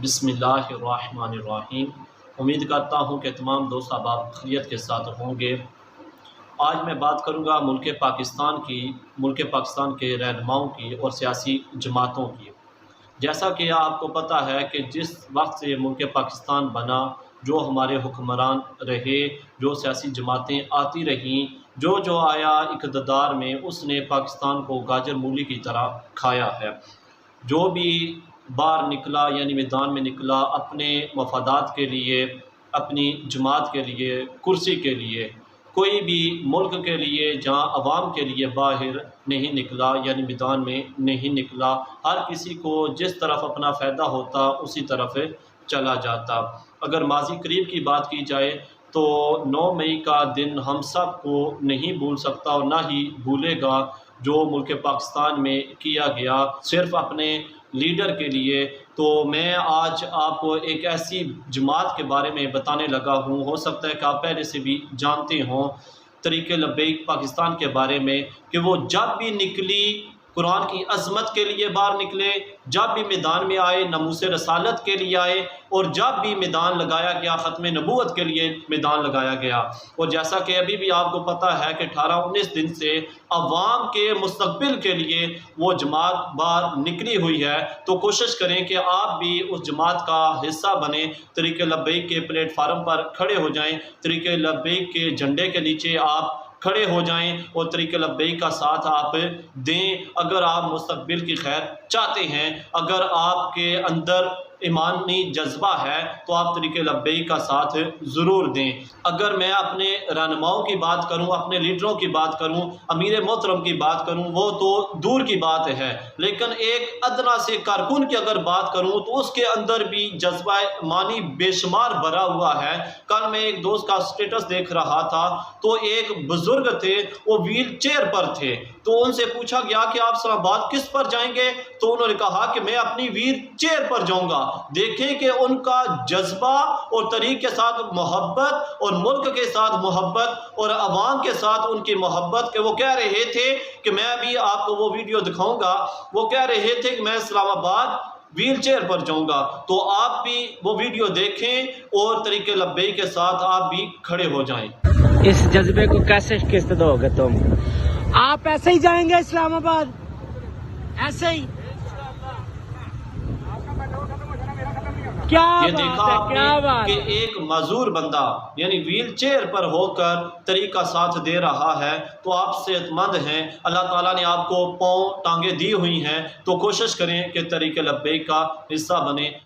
बिस्मिल्लाहिर्रहमानिर्रहीम। उम्मीद करता हूँ कि तमाम दोस्त अहबाब खैरियत के साथ होंगे। आज मैं बात करूँगा मुल्क पाकिस्तान के रहनुमाओं की और सियासी जमातों की। जैसा कि आपको पता है कि जिस वक्त से मुल्क पाकिस्तान बना, जो हमारे हुक्मरान रहे, जो सियासी जमातें आती रहीं, जो आया इक़्तिदार में, उसने पाकिस्तान को गाजर मूली की तरह खाया है। जो भी बाहर निकला यानी मैदान में निकला, अपने मफादात के लिए, अपनी जमात के लिए, कुर्सी के लिए, कोई भी मुल्क के लिए, जहाँ अवाम के लिए बाहर नहीं निकला यानी मैदान में नहीं निकला। हर किसी को जिस तरफ अपना फ़ायदा होता उसी तरफ चला जाता। अगर माज़ी करीब की बात की जाए तो 9 मई का दिन हम सब को नहीं भूल सकता और ना ही भूलेगा, जो मुल्क पाकिस्तान में किया गया सिर्फ़ अपने लीडर के लिए। तो मैं आज आपको एक ऐसी जमात के बारे में बताने लगा हूँ, हो सकता है कि आप पहले से भी जानते हों, तहरीक लब्बैक पाकिस्तान के बारे में, कि वो जब भी निकली कुरान की अज़मत के लिए बाहर निकले, जब भी मैदान में आए नमूस रसालत के लिए आए, और जब भी मैदान लगाया गया ख़त्म नबूवत के लिए मैदान लगाया गया। और जैसा कि अभी भी आपको पता है कि 18-19 दिन से अवाम के मुस्तक़बिल के लिए वो जमात बाहर निकली हुई है। तो कोशिश करें कि आप भी उस जमात का हिस्सा बने, तहरीक लब्बैक के प्लेटफार्म पर खड़े हो जाएँ, तहरीक लब्बैक के झंडे के नीचे आप खड़े हो जाएं और तहरीक लब्बैक का साथ आप दें। अगर आप मुस्तक़बिल की खैर चाहते हैं, अगर आपके अंदर ईमानी जज्बा है, तो आप तहरीक लब्बैक का साथ ज़रूर दें। अगर मैं अपने रहनुमाओं की बात करूं, अपने लीडरों की बात करूं, अमीर मोहतरम की बात करूं, वो तो दूर की बात है, लेकिन एक अदना से कारकुन की अगर बात करूं तो उसके अंदर भी जज्बा ईमानी बेशुमार भरा हुआ है। कल मैं एक दोस्त का स्टेटस देख रहा था, तो एक बुजुर्ग थे, वो व्हील चेयर पर थे, तो उनसे पूछा गया कि आप इस्लामाबाद किस पर जाएंगे, तो उन्होंने कहा कि मैं अपनी व्हील चेयर पर जाऊंगा। देखें कि उनका जज्बा और तरीके के साथ मोहब्बत, और मुल्क के साथ मोहब्बत, और अवाम के साथ उनकी मोहब्बत, कि वो कह रहे थे कि मैं भी आपको वो वीडियो दिखाऊंगा, वो कह रहे थे कि मैं इस्लामाबाद व्हील चेयर पर जाऊंगा। तो आप भी वो वीडियो देखें और तरीके लब्बैक के साथ आप भी खड़े हो जाएं। इस जज्बे को कैसे शिकस्त दोगे तुम? आप ऐसे ही जाएंगे इस्लामाबाद? ऐसे ही? क्या ये देखा आपने कि एक मजूर बंदा यानी व्हील चेयर पर होकर तरीका साथ दे रहा है। तो आप सेहतमंद हैं, अल्लाह ताला ने आपको पाँव टांगे दी हुई हैं, तो कोशिश करें कि तरीके लब्बैक का हिस्सा बने।